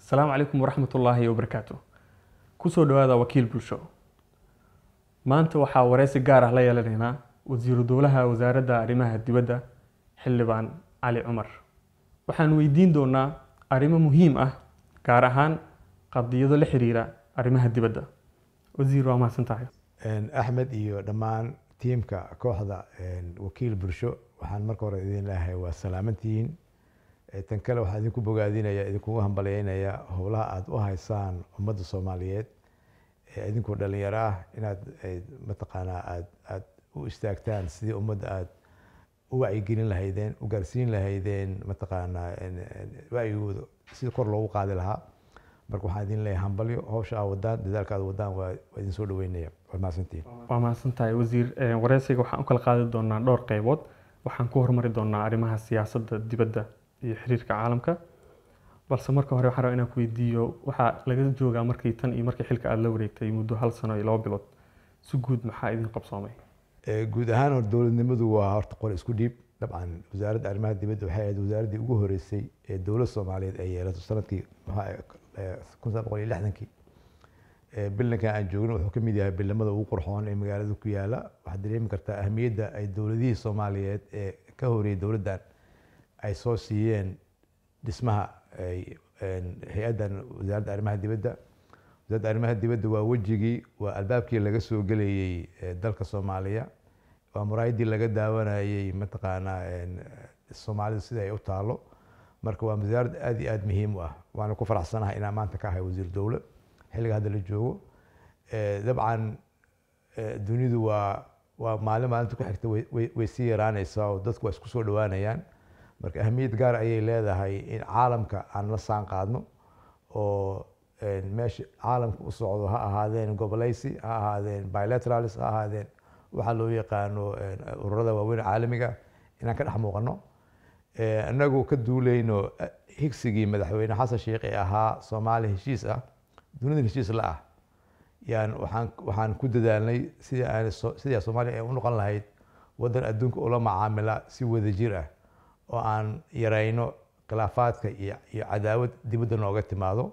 السلام عليكم ورحمة الله وبركاته. كسو دوادا وكيل بلشو. maanta waxaa wareysi gaar ah la yeelanaynaa wasiiru dowlaha wasaaradda arrimaha dibadda xildhibaan cali cumar. waxaan weydiin doonaa arrimo muhiim ah gaar ahaan qadiyado la xiriira arrimaha dibadda. wasiir waa mahadsantahay. axmed iyo dhammaan tiimka kooxda wakiil bulsho waxaan marka hore idin leeyahay waa salaamantihiin. tan kale waxaan idinku bogaadinayaa idinkugu hambalyeynaya howlaha aad u haysaan ummadda Soomaaliyeed idinkoo dhalinyaro ah inaad mataqaanaa aad u istaagtaan sidii ummadda aad u wacyigelin lahaydeen u gaarsiin lahaydeen mataqaanaa wacyigooda sidii kor loogu qaadi lahaa. marka waxaan idin leeyahay hambalyo hawsha aad wadaan dadaalka aad wadaan waa idin soo dhaweynaya. waa mahadsantihiin. waa mahadsantahay wasiir. wareysiga waxaan u kala qaadi doonaa dhowr qaybood. waxaan ku hormari doonaa arrimaha siyaasadda dibadda iyo xiriirka caalamka. balse marka hore waxaan rabaa inaan ku weydiiyo waxaa laga joogaa markii tan iyo markii xilka aad la wareegtay muddo 1 sano iyo 2 bilood si guud maxaa idin qabsoomay? guud ahaan dowladnimadu waa horta qor isku dhiib. dabcan wasaaradda arrimaha dibadda waxay ahayd wasaaraddii ugu horeysay ee dowladda Soomaaliyeed ay yeelato sanadkii 1960kii. bilankan aan joogno wuxuu ka mid yahay bilamada ugu qurxoon ee magaalada ku yaala. waxaad dareemi kartaa ahmiyadda ay dowladihii Soomaaliyeed ee ka horeeyay dowladdan ay soo siiyeen dhismaha hay-addan wasaaradda arrimaha dibadda. wasaaradda arrimaha dibadda waa wejigii waa albaabkii laga soo gelayay dalka Soomaaliya. waa muraayadii laga daawanayay mataqaanaa Soomaalida sida ay u taalo. marka waa wasaarad aad iyo aad muhiim u ah. waana ku faraxsanahay inaan maanta ka ahay wasiir dowlad xilliga hadda la joogo. dabcan dunidu waa maalinta ku xigta way sii yaraanaysaa oo dadku waa isku soo dhawaanayaan. marka ahmiyad gaar ayay leedahay in caalamka aan la saan qaadno oo meesha caalamka u socdo ha ahaadeen goboleysi ha ahaadeen bilateralis ha ahaadeen waxa loo yaqaano ururada waaweyn caalamiga inaan ka dhex muuqano. annagu ka duuleyno higsigii madaxweyne xasan sheekh ee ahaa Soomaali heshiis ah dunida heshiis la ah waxaan ku dadaalnay sidii Soomaaliya ay u noqon lahayd wadan adduunka ula macaamila si wadajir ah oo aan yarayno khilaafaadka iyo cadaawad dibadda nooga timaado.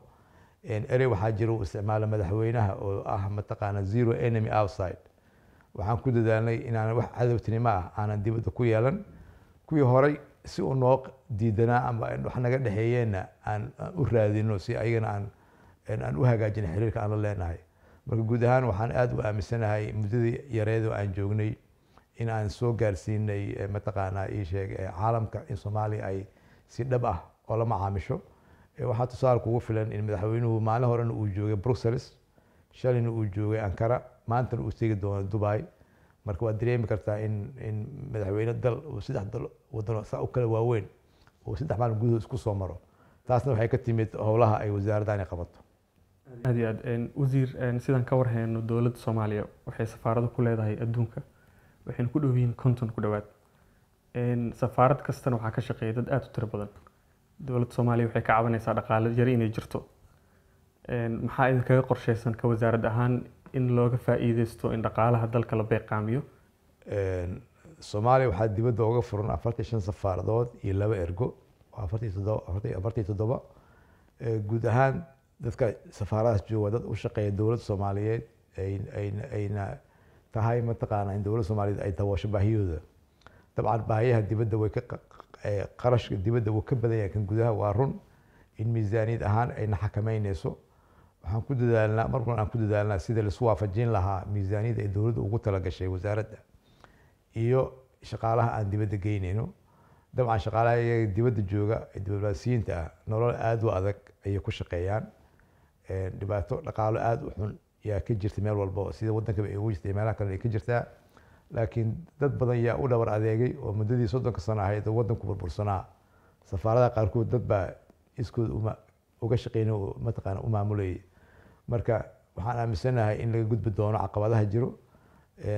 erey waxaa jira uu isticmaalo madaxweynaha oo ah mataqaana zero enemy outside. waxaan ku dadaalnay inaan wax cadowtinimo ah aanan dibadda ku yeelan. kuwii horay si uu noo diidanaa ama wax naga dhexeeyeenna aan u raadino si ayagana aan u hagaajino xiriirka aan la leenahay. marka guud ahaan waxaan aad u aaminsanahay muddadii yareed oo aan joognay in aan soo gaarsiinay mataqaanaa ii sheeg caalamka in Soomaaliya ay si dhab ah oo la macaamisho. waxaa tusaale kugu filan in madaxweynuhu maalin horena uu joogay Brussels, shalayna uu joogay Ankara, maantana uu tegi doono Dubai. marka waad dareemi kartaa in madaxweyne dal uu 3 dal wadano saa u kala waaweyn uu 3 maalin gudahood isku soo maro. taasna waxay ka timid howlaha ay wasaaraddan qabato. aad iyo aad wasiir sidaan ka warhayno dowladda Soomaaliya waxay safaarado ku leedahay adduunka waxayna ku dhow yihiin 50 ku dhawaad. safaarad kastana waxaa ka shaqeeya dad aad u tiro badan. dowladda Soomaaliya waxay ka cabanaysaa dhaqaale yari inay jirto. maxaa idinkaga qorsheysan ka wasaarad ahaan in looga faa'iideysto in dhaqaalaha dalka la beeqaamiyo? Soomaaliya waxaa dibadda uga furan 45 safaaradood iyo 2 ergo 47. guud ahaan dadka safaaradaas jooga dad u shaqeeya dowladda Soomaaliyeed ayna tahay mataqaanaa in dowladda Soomaaliyeed ay daboosho baahiyooda. dabcan baahiyaha dibadda way ka qarashka dibadda wuu ka badan yahay kan gudaha. waa run in miisaaniyad ahaan ayna xakameynayso. waxaan ku dadaalnaa markan aan ku dadaalnaa sida la isku waafajin lahaa miisaaniyadda ay dowladda ugu talagashay wasaaradda iyo shaqaalaha aan dibadda geynayno. dabcan shaqaalaha iyaga dibadda jooga ee diblomaasiyiinta ah nolol aad u adag ayay ku shaqeeyaan. dhibaato dhaqaalo aad u xun yaa ka jirta meel walba sida waddanka ay ugu jirtay meelaha kale ay ka jirtaa. laakiin dad badan yaa u dhabar adeegay oo muddadii 30 sano ahayd oo waddanku burbursanaa. safaaradaha qaarkood dad baa iskood uga shaqeynay oo mataqaana u maamulayay. marka waxaan aaminsanahay in laga gudbi doono caqabadaha jiro.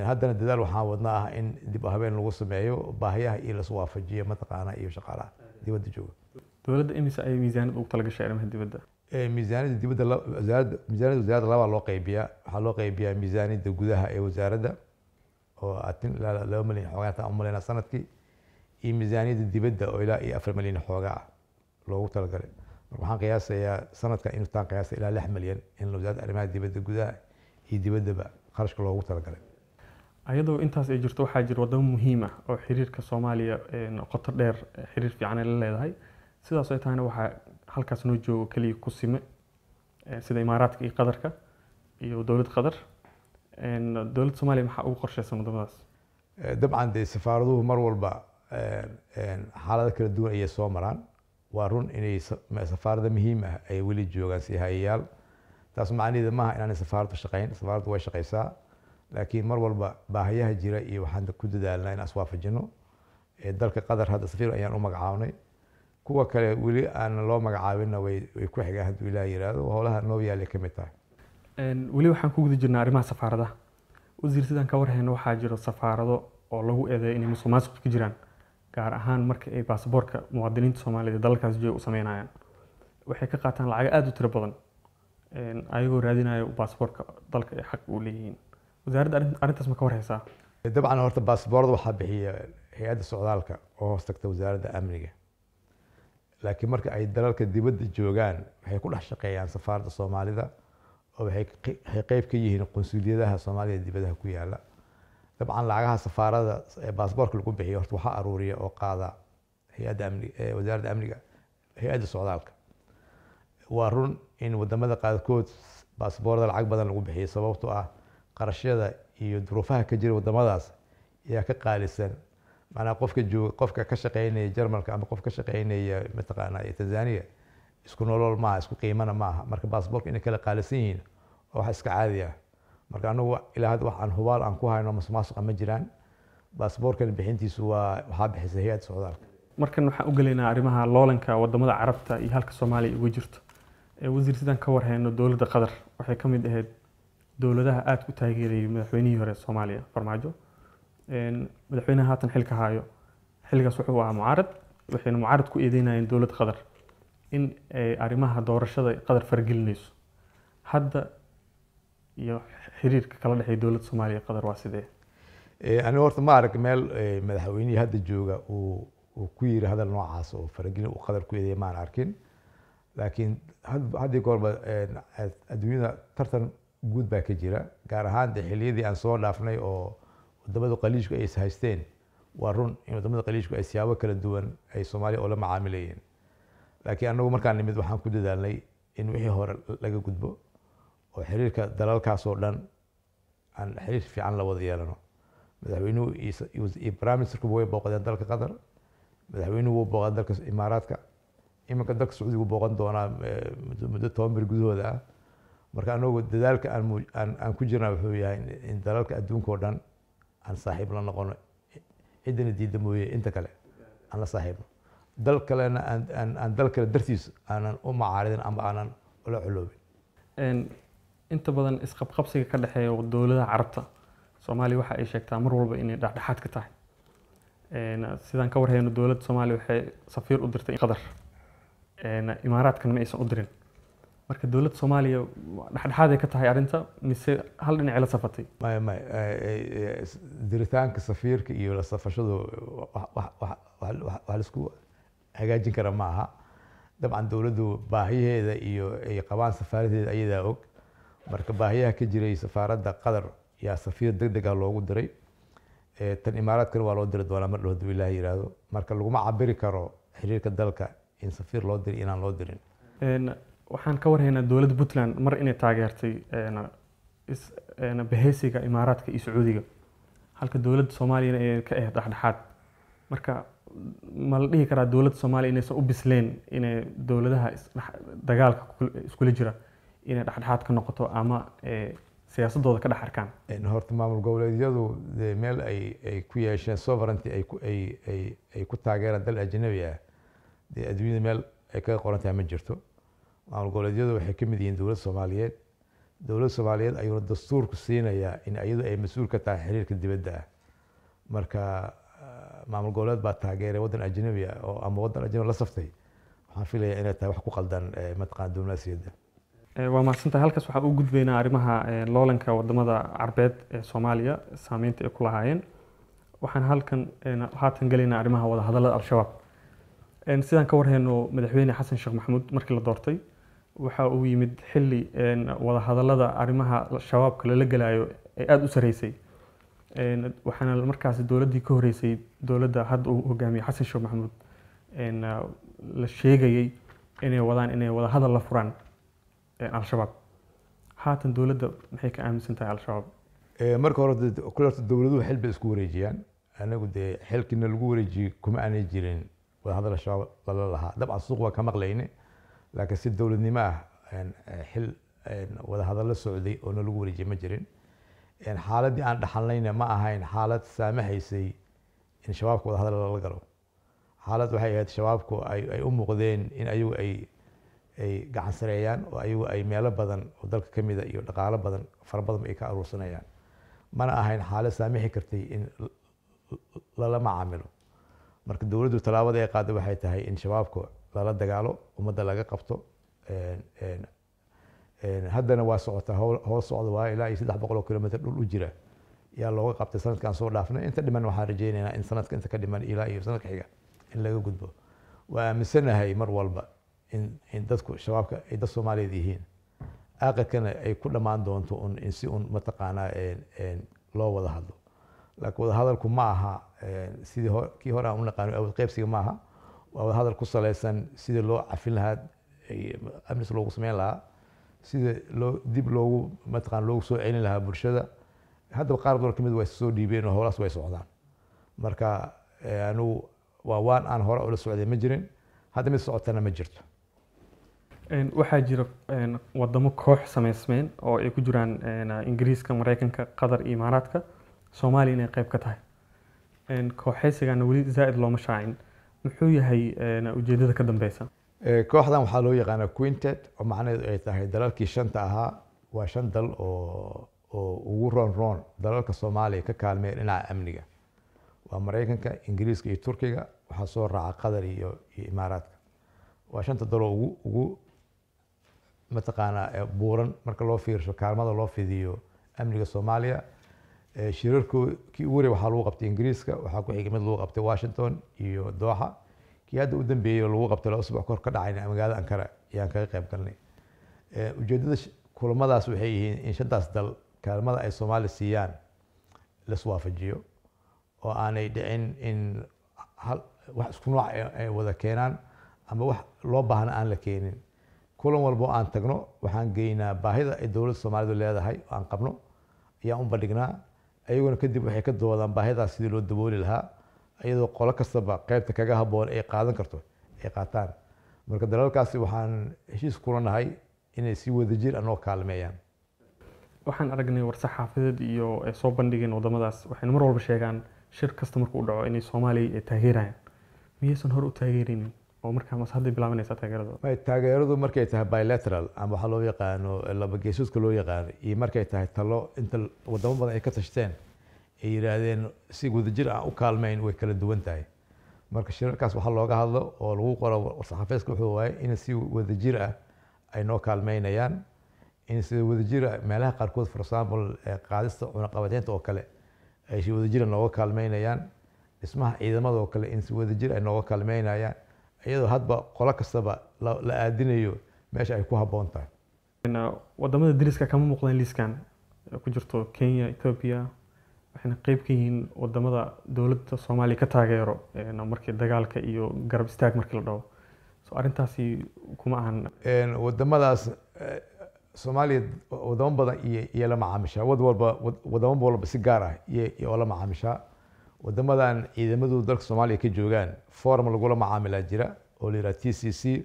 haddana dadaal waxaan wadnaa ah in dib u habeen lagu sameeyo baahiyaha iyo la isku waafajiyo mataqaana iyo shaqaalaha dibadda jooga. dowladda imise ay miisaaniyad ugu talagashay arrimaha dibadda? miisaaniyadda dibadda wasaaradda laba loo qaybiyaa. waxaa loo qaybiyaa miisaaniyadda gudaha ee wasaaradda oo 2 milyan xoogaa u maleynaa sanadkii iyo miisaaniyadda dibadda oo ilaa 4 milyan xoogaa loogu talagalay. waxaan qiyaasayaa sanadkan inuu taan qiyaasa ilaa 6 milyan in wasaaradda arrimaha dibadda gudaha iyo dibaddaba qarashka loogu talagalay. ayadoo intaas ay jirto waxaa jira wadamo muhiim ah oo xiriirka Soomaaliya qoto dheer xiriir fiican ay la leedahay sidaas ay tahayna waxaa halkaas noo joogo kaliya ku sime sida Imaaraadka iyo Qatarka iyo dowladda Qatar dowladda Soomaaliya maxaa ugu qorshaysan wadamadaas dabcan dee safaaraduhu mar walba xaalado kala duwan ayay soo maraan waa run inay safaarada muhiim ah ay weli joogaan si hayayaal taas macnaheedu maaha inaanay safaaraddu shaqayn safaaraddu way shaqaysaa laakiin mar walba baahiyaha jira iyo waxaan ku dadaalnaa in iswaafajino dalka Qatar hadda safiir ayaan u magacaabnay kuwa kale weli aan loo magacaabinna way ku xigaan hadduu Ilaahay yiraahdo howlaha noo yaalay ka mid tahay weli waxaan ku guda jirnaa arrimaha safaaradaha wasiir sidaan ka warhayno waxaa jira safaarado oo lagu eedeeyo inay musuqmaasuq ka jiraan gaar ahaan marka ay baasaboorka muwaadiniinta Soomaaliyeed dalkaas jooga u sameynayaan waxay ka qaataan lacag aad u tiro badan ayagoo raadinayo baasaboorka dalka ay xaq u leeyihiin wasaaradda arrintaas ma ka warhaysaa dabcan horta baasaboorada waxaa bixiya hay'adda socdaalka oo hoos tagta wasaaradda amniga laakiin marka ay dalalka dibadda joogaan waxay ku dhex shaqeeyaan safaaradda Soomaalida oo waxay qayb ka yihiin qunsuliyadaha Soomaaliya dibadaha ku yaala dabcan lacagaha safaarada ee baasaboorka lagu bixiyo horta waxaa aruuriya oo qaada hay'adda amniga wasaaradda amniga hay'adda socdaalka waa run in wadamada qaarkood baasaboorada lacag badan lagu bixiyo sababtoo ah qarashyada iyo duruufaha ka jira wadamadaas ayaa ka qaalisan macnaha qofka ka shaqeynaya Jarmalka ama qof ka shaqeynaya mataqaanaa Tanzania isku nolol maaha isku qiimana maaha marka baasaboorka inay kala qaalisan yihiin oo wax iska caadi ah marka anagu ilaa hadda waxaan hubaal aan ku hayno musuqmaasuq ma jiraan baasaboorkan bixintiisu waxaa bixisay hay'adda socdaalka markan waxaan u galeynaa arrimaha loolanka wadamada Carabta iyo halka Soomaaliya uga jirto wasiir sidaan ka warhayno dowladda Qatar waxay ka mid ahayd dowladaha aad ku taageerayay madaxweynihii hore Soomaaliya Farmaajo madaxweynaha haatan xilka hayo xilligaas wuxuu ahaa mucaarad waxayna mucaarad ku eedeynayeen dowladda Qatar in ay arrimaha doorashada Qatar fargelinayso hadda iyo xiriirka kala dhexeeya dowladda Soomaaliya iyo Qatar waa sidee aniga horta ma arag meel madaxweynihii hadda jooga uu ku yiri hadal noocaas oo fargelin uu Qatar ku eedeeyay maan arkin laakiin haddii goorba adduunyada tartan guud baa ka jira gaar ahaan xilliyadii aan soo dhaafnay oo wadamada qaliishku ay haysteen waa run in wadamada qaliishku ay siyaabo kala duwan ay Soomaaliya oo la macaamilayeen laakiin anagu markaan nimid waxaan ku dadaalnay in wixii hore laga gudbo oo xiriirka dalalkaas oo dhan aan xiriir fiican la wada yeelano madaxweynuhu iyo prime ministerku way booqdeen dalka Qatar madaxweynuhu wuu booqday dalka Imaaraadka iminka dalka Sacuudiga wuu booqan doonaa muddo 10 bil gudahooda ah marka anagu dadaalka aan ku jirnaa wuxuu yahay in dalalka adduunka oo dhan aan saaxiib la noqono cidina diidda mooye inta kale aan la saaxiibno dal kalena aan dal kale dartiis aanan u macaaridin ama aanan ula culoobin inta badan isqabqabsiga ka dhexeeya dowladaha Carabta Soomaaliya waxa ay sheegtaa mar walba inay dhexdhexaad ka tahay sidaan ka warhayno dowladda Soomaaliya waxay safiir u dirtay Qatar Imaaraadkan ma aysan u dirin marka dowladda Soomaaliya dhexdhexaad ay ka tahay arrinta mise hal dhinac la safatay ma diritaanka safiirka iyo la safashadu wax la isku hagaajin kara ma aha dabcan dowladdu baahiyaheeda iyo ay qabaan safaaradeeda ayadaa og marka baahiyaha ka jiray safaaradda Qatar yaa safiir degdeg ah loogu diray tan Imaaraadkana waa loo diri doonaa mar dhow Ilaahay yiraahdo marka laguma cabiri karo xiriirka dalka in safiir loo diri inaan loo dirin waxaan ka warhaynaa dowladda Puntland mar inay taageertay bahaysiga Imaaraadka iyo Sacuudiga halka dowladda Soomaaliya ay ka ahayd dhexdhexaad marka ma la dhihi karaa dowladda Soomaaliya inaysan u bisleen inay dowladaha dagaalka iskula jira inay dhexdhexaad ka noqoto ama siyaasadooda ka dhex arkaan horta maamul goboleedyadu meel ay ku yeesheen sovereignty ay ku taageeraan dal ajnabi ah dee adduunyada meel ay kaga qoran tahay ma jirto maamul goboleedyadu waxay ka mid yihiin dowladda Soomaaliyeed ayuuna dastuurku siinayaa in iyadu ay mas'uul ka tahay xiriirka dibadda ah marka maamul goboleed baa taageeray waddan ajnabi ah oo ama waddan ajnabi la saftay waxaan filayaa inay tahay wax ku qaldan mataqaan diblomaasiyadda waa mahadsantahay halkaas waxaan u gudbaynaa arrimaha loolanka wadamada Carbeed ee Soomaaliya saameynta ay ku lahaayeen waxaan halkan haatan galaynaa arrimaha wada hadallada Al-Shabaab sidaan ka warhayno madaxweyne xasan sheekh maxamuud markii la doortay waxa uu yimid xilli wada hadallada arrimaha shabaabka lala galayo ay aada u sareysay. waxaana markaas dowladdii ka horeysay dowladda hadda uu hogaamiyey xasan sheekh maxamuud la sheegayay inay wada hadal la furaan al-shabaab. haatan dowladda maxay ka aaminsan tahay al-shabaab? marka hore dowladuhu xil bay isku wareejiyaan. anagu dee xilkiina lagu wareejiyey kuma aanay jirin wada hadal shabaab lala lahaa. dabcan suuq waa ka maqlayne, laakiin si dowladnimo ah xil wada hadal la socday oo lagu wareejiyey ma jirin. xaaladii aan dhaxalnayna ma ahayn xaalad saamaxaysay in shabaabka wada hadal lala galo. xaalad waxay ahayd shabaabku ay u muuqdeen in ayagu ay gacan sareeyaan oo ayagu ay meelo badan oo dalka ka mida iyo dhaqaalo badan fara badan ay ka aruursanayaan. mana ahayn xaalad saamixi kartay in lala macaamilo. marka dowladdu tallaabada ay qaaday waxay tahay in shabaabku lala dagaalo, ummadda laga qabto. haddana waa socotaa, howl socda waa ilaa iyo 300 kilomitir dhul u jira yaa looga qabtay sanadkan soo dhaafnay. inta dhiman waxaan rajaynaynaa in sanadka inta ka dhiman ilaa iyo sanadka xiga in laga gudbo. waa aaminsanahay mar walba in dadku shabaabka ay dad Soomaaliyeed yihiin, aakhirkana ay ku dhammaan doonto in si mataqaanaa loo wada hadlo. laakiin wada hadalku ma aha sidii kii hore aan u naqaano awood qaybsiga ma aha. waa wada hadal ku saleysan sidii loo cafin lahaa, amnis loogu sameyn lahaa, sida dib loogu mataqaan loogu soo celin lahaa bulshada. haddaba qaar badan kamid way soo dhiibeen oo howlaas way socdaan. marka anigu waan aan hore ula socday ma jirin, hadda mid socotana ma jirto. waxaa jira wadamo koox sameysmeen oo ay ku jiraan ingiriiska, mareykanka, qatar iyo imaaraadka. soomaaliya inay qayb ka tahay. kooxaysigana weli zaaid looma shaacin. muxuu yahay ujeedada ka dambeysa? kooxdan waxaa loo yaqaanaa Quintet, oo macnaheedu ay tahay dalalkii shanta ahaa. waa 5 dal oo ugu roon dalalka Soomaaliya ka kaalmeeya dhinaca amniga. waa Mareykanka, Ingiriiska iyo Turkiga. waxaa soo raaca Qatar iyo Imaaraadka. waa 5 dal oo ugu mataqaanaa buuran marka loo fiirsho kaalmada loo fidiyo amniga Soomaaliya. shirarkii ugu waxaa lagu qabtay Ingiriiska, waxaa ku xigay mid lagu qabtay Washington iyo Doha. kii hadda u dambeeyay lagu qabtay 2 usbuuc kor ka dhacayna magaalada Ankara ayaan kaga qayb galnay. ujeedada kulamadaas waxay yihiin in 5daas dal kaalmada ay Soomaaliya siiyaan la iswaafajiyo oo aanay dhicin in wax isku nooc ay wada keenaan ama wax loo baahna aan la keenin. kulan walbo aan tagno waxaan geynaa baahida ay dowladda Soomaalidu leedahay oo aan qabno ayaan u bandhignaa. ayaguna kadib waxay ka doodaan baahidaas sidii loo dabooli lahaa, iyadoo qolo kastaba qaybta kaga habboon ay qaadan karto ay qaataan. marka dalalkaasi waxaan heshiis kula nahay inay si wadajir anoo kaalmeeyaan. waxaan aragnay war-saxaafadeed iyo ay soo bandhigeen wadamadaas. waxayna mar walba sheegaan shir kasta markuu u dhaco inay Soomaaliya ay taageerayaan. miyaysan hore u taageeraynin oo markaas hadday bilaabanaysaa taageerada? taageeradu markay tahay bilateral ama waxaa loo yaqaano laba geesoodka loo yaqaano, iyo markay tahay talo inta wadamo badan ay ka tashteen ay yiraahdeen si wadajir aan u kaalmeyn way kala duwan tahay. marka shirarkaas waxaa looga hadlo oo lagu qoro war-saxaafadeedka wuxuu waaye in si wadajir ah ay noo kaalmeynayaan, in si wadajir ah meelaha qaarkood for example qaadista cunaqabateynta oo kale ay si wadajir nooga kaalmeynayaan, dhismaha ciidamada oo kale in si wadajir ay nooga kaalmeynayaan, iyadoo hadba qolo kastaba la aadinayo meesha ay ku habboon tahay. wadamada dariska kama muuqdaan liiskan ku jirto Kenya, Ethiopia. waxayna qayb ka yihiin wadamada dowladda Soomaaliya ka taageero markii dagaalka iyo garab istaag markii la dhaho. arrintaasi kuma ahan wadamadaas Soomaaliya wadamo badan iyo la macaamishaa. wadamo walba si gaar ah iyo la macaamishaa. wadamadan ciidamadu dalka Soomaaliya ka joogaan forum lagula macaamilaa jira oo la yiraahdo TCC,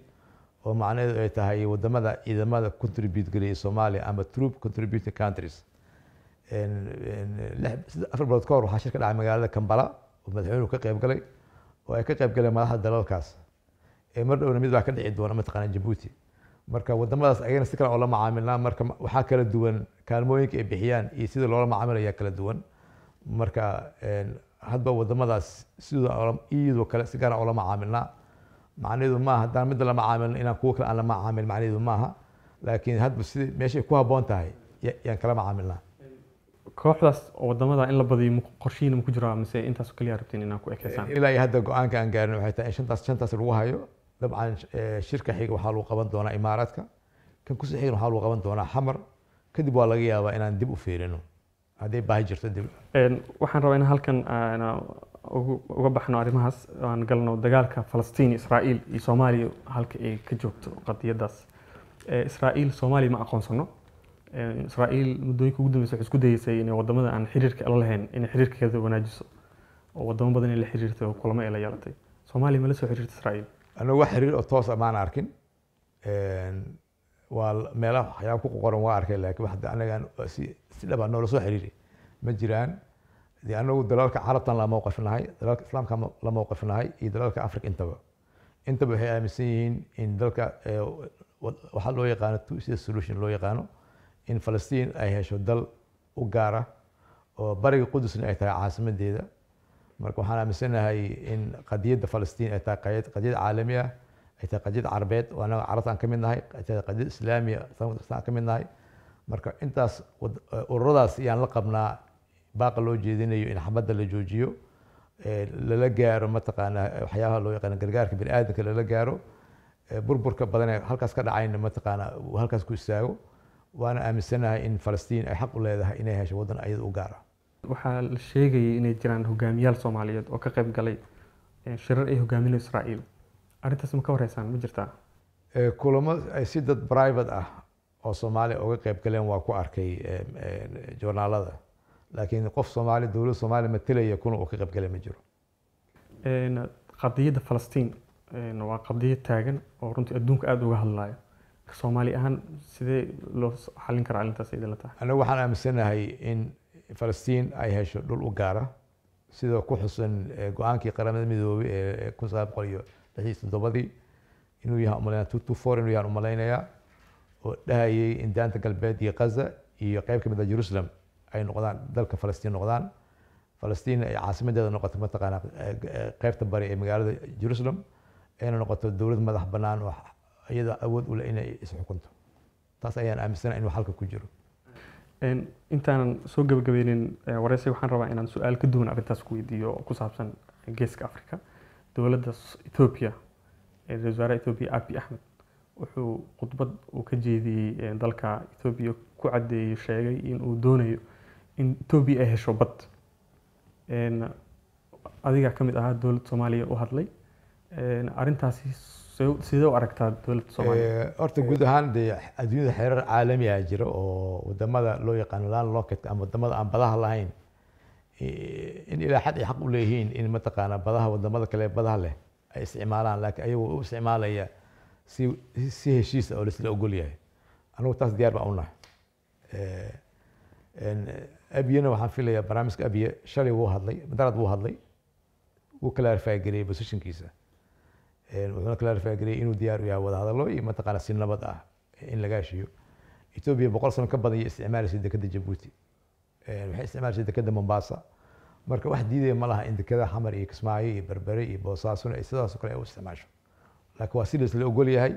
oo macnaheedu ay tahay wadamada ciidamada contribute gareeya Soomaaliya ama troop contributing countries. 4 bilood ka hor waxaa shir ka dhacay magaalada Kampala oo madaxweynuhu ka qayb galay oo ay ka qayb galeen madaxda dalalkaas. mar dhowna mid baa ka dhici doona mataqaana Djibouti. marka wadamadaas ayagana si kale oo la macaamilnaa. marka waxaa kala duwan kaalmooyinka ay bixiyaan iyo sida loola macaamilayaa kala duwan. marka hadba wadamadaas sida iyadoo kale si gaar ah oo la macaamilnaa. macnaheedu maaha haddaan mid la macaamilno inaan kuwa kale aan la macaamil, macnaheedu maaha. laakiin hadba sida meeshay ku habboon tahay yaan kala macaamilnaa. kooxdaas wadamada in la badiyo qorshihiina ma ku jiraa mise intaas kaliya rabtiin inaa ku ekeysaan ilaa iyo hadda go-aanka aan gaarin waxay tahay in shantaas lagu hayo dabcan shirka xiga waxaa lagu qaban doonaa imaaraadka kan kusii xigan waxaa lagu qaban doonaa xamar kadib waa laga yaabaa inaan dib u fiirino hadday baahi jirto dib waxaan rabaa in halkan uga baxno arrimahaas aan galno dagaalka Falastiin Israa'iil iyo Soomaaliya halka ay ka joogto qadiyadaas Israa'iil Soomaaliya ma aqoonsano Israa'iil muddooyinka ugu dambeysay waxay isku dayeysay inay wadamada aan xiriirka la lahayn inay xiriirkeeda wanaajiso oo wadamo badan ay la xiriirtay oo kulamo ay la yeelatay Soomaaliya ma la soo xiriirtay Israa'iil anagu wax xiriir oo toos ah maan arkin waa meelaha waxyaabo ku qoran waa arkay laakiin wax anaga si dhab ah noola soo xiriiri ma jiraan dee anagu dalalka carabtan la mowqifnahay dalalka islaamka la mowqifnahay iyo dalalka afrika intaba waxay aaminsan yihiin in dalka waxaa loo yaqaano two-state solution loo yaqaano in Falastiin ay hesho dal u gaara oo bariga Qudusna ay tahay caasimadeeda marka waxaan aaminsanahay in qadiyadda Falastiin ay tahay qadiyad caalami ah ay tahay qadiyad carabeed oo anaga carabtaan ka mid nahay ay tahay qadiyad islaamiya aan ka mid nahay marka intaas ururadaas ayaan la qabnaa baaqa loo jeedinayo in xabadda la joojiyo lala gaaro mataqaanaa waxyaabaha loo yaqaano gargaarka bini'aadamka lala gaaro burburka badan ee halkaas ka dhacayna mataqaanaa uu halkaas ku istaago waana aaminsanahay in Falastiin ay xaq u leedahay inay hesho waddan ayada u gaara waxaa la sheegayay inay jiraan hogaamiyaal Soomaaliyeed oo ka qayb galay shirar ay hogaaminayso Israa'iil arrintaas ma ka wareysaan ma jirtaa kulamo ay si dad private ah oo Soomaali uga qayb galeen waa ku arkay joornaalada laakiin qof Soomaali dowladda Soomaali matalaya kuna oo ka qayb galay ma jiro qadiyadda Falastiin waa qadiyad taagan oo runtii adduunka aad uga hadlayo Soomaali ahaan sidee loo xallin karaa arrintaas idin la tahay anagu waxaan aaminsanahay in Falastiin ay hesho dhul u gaara sidoo ku xusan go-aankii qaramada midoobay ee 1967 inuu yahay umaleynaa 224 inuu yahay umaleynayaa oo dhahayay in daanta galbeed iyo Gaza iyo qayb ka mid ah Jerusalem ay noqdaan dalka Falastiin noqdaan Falastiin ay caasimadeeda noqoto mataqaanaa qaybta bari ee magaalada Jerusalem ayna noqoto dowlad madax bannaan oo iyada awood u leh inay is xukunto taas ayaan aaminsanahay inuu halka ku jiro intaanan soo gabagabeynin wareysiga waxaan rabaa inaan su-aal ka duwan arrintaas ku weydiiyo oo ku saabsan geeska Afrika dowladda Ethiopia ra'iisul wasaare Ethiopia Abiy Ahmed wuxuu khudbad uu ka jeediyey dalka Ethiopia ku cadeeyay sheegay in uu doonayo in Ethiopia ay hesho bad adiga ka mid ahaa dowladda Soomaaliya u hadlay arrintaasi sidee u aragtaa dowladda Soomaaliya horta guud ahaan dee adduunyada xeerar caalami ah jira oo wadamada loo yaqaan landlocked ama wadamada aan badaha lahayn in ilaa xad ay xaq u leeyihiin in mataqaanaa badaha wadamada kale badaha leh ay isticmaalaan laakiin ayagoo u isticmaalaya si heshiis oo laisla ogol yahay anigu taas diyaar baan u nahay abiyana waxaan filayaa barnaamijka abiye shalay wuu hadlay madarad wuu hadlay wuu clarify gareeyay positionkiisa wuxuuna clarify gareeyay inuu diyaar u yahay wadahadallo iyo mataqaanaa si nabad ah in laga heshiiyo Ethiopia 100 sano ka badan iyo isticmaalaysay dekada Djibouti waxay isticmaalaysay dekada Mombasa marka wax diidaya ma laha in dekada Xamar iyo Kismaayo iyo Berbere iyo Boosaaso ay sidaas oo kale u isticmaasho laakiin waa si la ogol yahay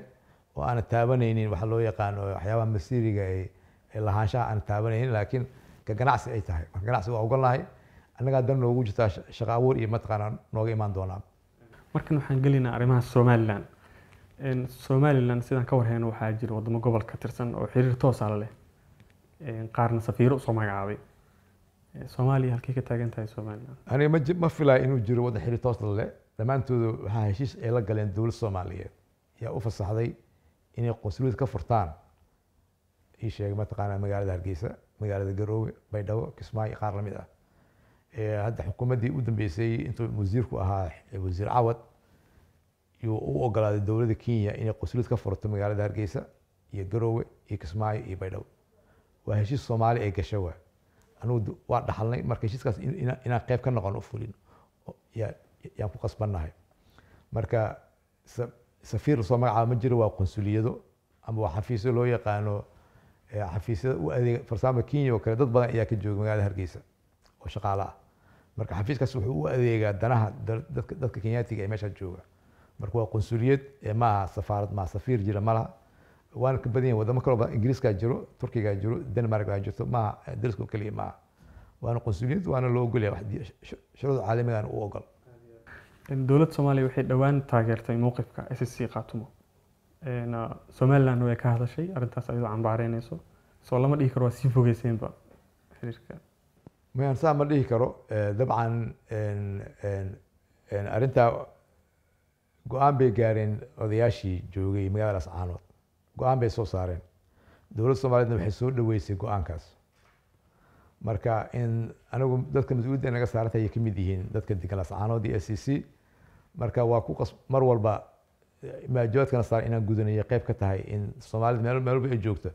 oo aan taabanaynin waxa loo yaqaan waxyaabaha masiiriga ee lahaanshaha aan taabanaynin laakiin ka ganacsi ay tahay marka ganacsi waa ogolnahay annaga dan noogu jirtaa shaqo abuur iyo mataqaanaa nooga imaan doonaa markan waxaan gelinaynaa arrimaha Somaliland Somaliland sidaan ka warhayno waxaa jira wadamo gobol ka tirsan oo xiriir toos ah leh qaarna safiiro soo magacaabay Soomaaliya halkee ka taagan tahay Somaliland aniga ma filayo inuu jiro wadan xiriir toos leh dhammaantoodu waxaa heshiis ay la galeen dowladda Soomaaliyeed yaa u fasaxday inay qonsuliyad ka furtaan ii sheegay mataqaanaa magaalada Hargeysa magaalada Garowe Baydhabo Kismaayo qaar la mid ah hadda xukuumaddii u dambeysay intuu wasiirku ahaa wasiir Cawad iyo u ogolaaday dowladda Kenya inay qonsuliyad ka furto magaalada Hargeysa iyo Garowe iyo Kismaayo iyo Baydhabo waa heshiis Soomaali ay gashay anigu waa dhaxalnay marka heshiiskaas inaan qayb ka noqon u fulin yaan ku qasbannahay marka safiir soo magacaaba ma jiro waa qonsuliyado ama waa xafiisyo loo yaqaano xafiisyada u adeega farsaamada Kenya oo kale dad badan ayaa ka jooga magaalada Hargeysa oo shaqaale ah marka xafiiskaas wuxuu u adeegaa danaha dadka Kenyaatiga ee meesha jooga marka waa qonsuliyad maaha safaarad ma safiir jira malaha waan ka badan yahay wadamo kale oo Ingiriiska jiro Turkiga jiro Denmark jiro maaha dariska kaliya maaha waana qunsuliyad waana loo ogolyahay shuruucda caalamigan u ogol. dowladda Soomaaliya waxay dhawaan taageertay mowqifka SSC Khaatumo. Somaliland way ka hadashay arrintaas ayadoo cambaareynayso. Soo lama dhihi karo waa sii fogeyseenba xiriirka. ما صار ما ليه كرو طبعا أرنتا قام بيجارين odayaashii joogay magaaladaas caanood go'aan bay soo saareen dowladda Soomaaliyeed waxay soo dhaweysay go'aankaas marka in anagu dadka mas'uuliyadda naga saartay ay ka mid yihiin dadka degan caanood iyo SCC marka waa ku mar walba maajoodkana saar inaan gudanayo qayb ka tahay in Soomaaliyeed meel walba ay joogto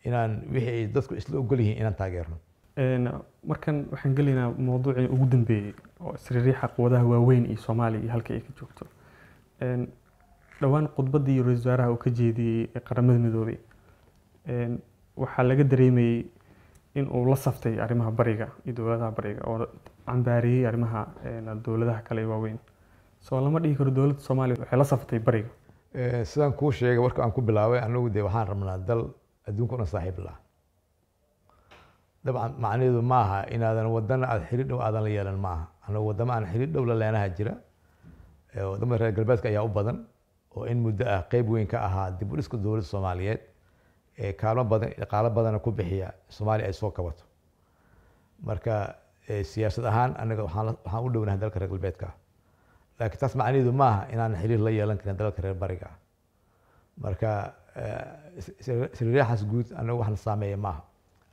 inaan wixii dadku isla ogol yihiin inaan taageerno. markan waxaan gelaynaa mowduucii ugu dambeeyay oo isriiriixa quwadaha waaweyn ee Soomaaliya iyo halka ay ka joogto. dhawaan khudbadii ra'iisul wasaaraha uu ka jeediyay qaramada midoobay waxaa laga dareemayay in uu la saftay arrimaha bariga iyo dowladaha bariga oo cambaariyay arrimaha dowladaha kale ee waaweyn. Soo lama dhihi karo dowladda Soomaaliya waxay la saftay bariga. sidaan kuu sheegay warka aan ku bilaabay anagu de waxaan rabnaa dal adduunka oo saaxiib la dabcan macnaheedu maaha inaadan wadana aad xiriir dhow aadan la yeelan maaha anagu wadamo aan xiriir dhow la leenahay jira wadamada reer galbeedka ayaa u badan oo in muddo ah qayb weyn ka ahaa dib u dhiska dowladda Soomaaliyeed kaalmo badan dhaqaale badan ku bixiya Soomaaliya ay soo kabato marka siyaasad ahaan anaga waxaan u dhownahay dalka reer galbeedka laakiin taas macnaheedu maaha inaan xiriir la yeelan karin dalka reer bariga marka sirriyaxas guud anagu waxna saameeya maaha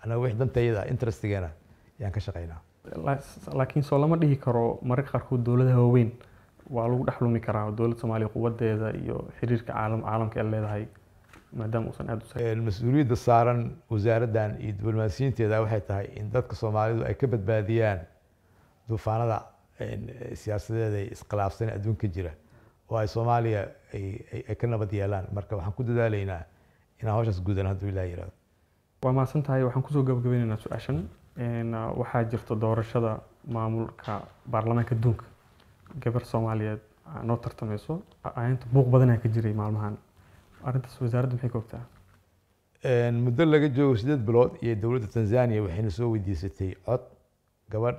anagu wixii dantayada interestigeena ayaan ka shaqeynaa. laakiin soo lama dhihi karo mararka qaarkood dowladaha waaweyn waa lagu dhex lumi karaa dowladda Soomaaliya quwadeeda iyo xiriirka caalamka ay leedahay maadaama uusan aad u sameeyay. mas'uuliyadda saaran wasaaraddan iyo diblomaasiyiinteeda waxay tahay in dadka Soomaalidu ay ka badbaadiyaan duufaanada siyaasadeed ee iskhilaafsan adduunka jira oo ay Soomaaliya ay ka nabad yeelaan marka waxaan ku dadaalaynaa inaan hawshaas gudan hadduu Ilaahay yiraahdo. waa maasan tahay waxaan kusoo gabagabeynaynaa su'aashan waxaa jirta doorashada maamulka baarlamaanka adduunka gabar Soomaaliyeed noo tartamayso ayanta buuq badan ka jiray maalmahan arrintaas wasaaraddu maxay koobtaa. muddo laga joogo 8 bilood iyo dowladda Tanzania waxayna soo weydiisatay cod gabadh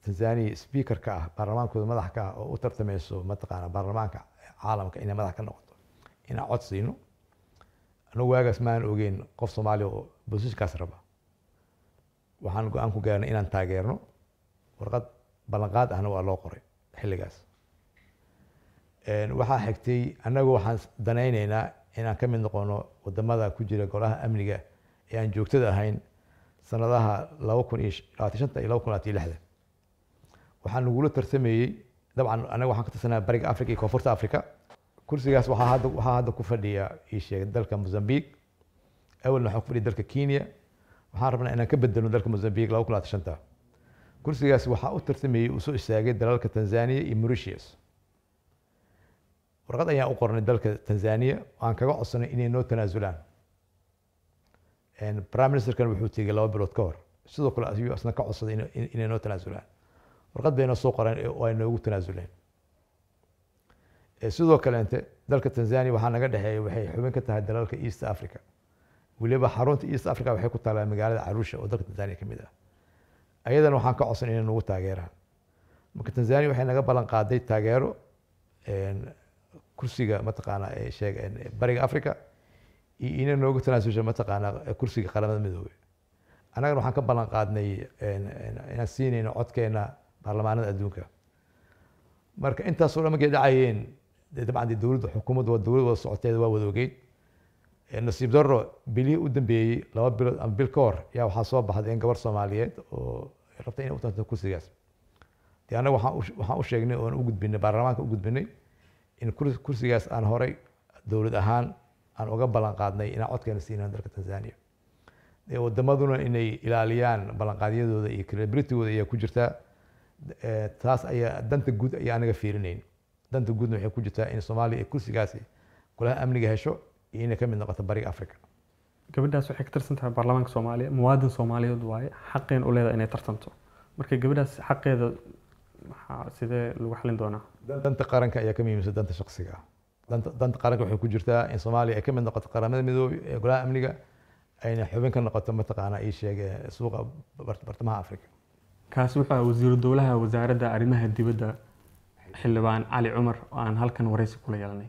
Tanzania speaker ka ah baarlamaankooda madax ka ah oo u tartamayso mataqaana baarlamaanka caalamka inay madax ka noqoto inaan cod siino anagu waagaas maan ogeyn qof Soomaali oo bosishkaas raba waxaan go'aan ku gaarnay inaan taageerno warqad ballanqaad ahna waa loo qoray xilligaas waxaa xigtay anagu waxaan danaynaynaa inaan ka mid noqono wadamada ku jira golaha amniga ee aan joogtada ahayn sanadaha 2025 iyo 2026 waxaan nagula tartamayay dabcan anaga waxaan ka tirsanaa bariga Afrika iyo koonfurta Afrika kursigaas waxaa hadda ku fadhiya ii sheegay dalka Mozambique awalna waxaan ku fadhiya dalka Kenya waxaan rabnaa inaan ka bedelno dalka Mozambique 2025 kursigaas waxaa u tartamayay uu soo istaagay dalalka Tanzania iyo Mauritius warqad ayaan u qornay dalka Tanzania aan kaga codsanay inay noo tanaasulaan prime ministerkan wuxuu tegay 2 bilood ka hor sidoo kale ayuu asna ka codsaday inay noo tanaasulaan warqad bayna soo qoreen oo ay noogu tanaasuleen sidoo kale inta dalka Tanzania waxaa naga dhaxeeyay waxay xubin ka tahay dalalka East Africa waliba xarunta East Africa waxay ku taalaa magaalada Arusha oo dalka Tanzania kamid ah ayadana waxaan ka codsanay inay nagu taageeraan marka Tanzania waxay naga ballan qaaday taageero kursiga mataqaana ee sheegay bariga Afrika iyo inay noogu tanaasusho mataqaana kursiga qaramada midoobay anagana waxaan ka ballan qaadnay inaan siinayno codkeena baarlamaanada adduunka marka intaas oo dhan markay dhacayeen dabcan dowladda xukuumadda waa dowlad wada socoteeda waa wada ogeyd nasiib darro bilihii u dambeeyey 2 bilood ama bil ka hor yaa waxaa soo baxday in gabar Soomaaliyeed oo rabtay inay u tartanto kursigaas dee anaga waxaan u sheegnay oo aan u gudbinay baarlamaanka u gudbinay in kursigaas aan horay dowlad ahaan aan uga ballan qaadnay inaan codkeena siinaan dalka Tanzania wadamaduna inay ilaaliyaan ballanqaadyadooda iyo credibility-gooda ayaa ku jirtaa taas ayaa danta guud ayaa anaga fiirinayn danta guudna waxay ku jirtaa in Soomaaliya ay kursigaasi golaha amniga hesho iyo inay ka mid noqoto bariga Afrika. gabadhaas waxay ka tirsan tahay baarlamaanka Soomaaliya muwaadin Soomaaliyeed waaye xaqeen u leedahay inay tartanto marka gabadhaas xaqeeda maxaa sidee lagu xalin doonaa. danta qaranka ayaa ka muhiimsan danta shakhsiga ah danta qaranka waxay ku jirtaa in Soomaaliya ay ka mid noqoto qaramada midoobay ee golaha amniga ayna xubin ka noqoto mataqaana ii sheegay suuqa bartamaha Afrika. kaasi wuxuu ahaa wasiiru dowlaha wasaaradda arrimaha dibadda xildhibaan cali cumar oo aan halkan wareysi kula yeelanay.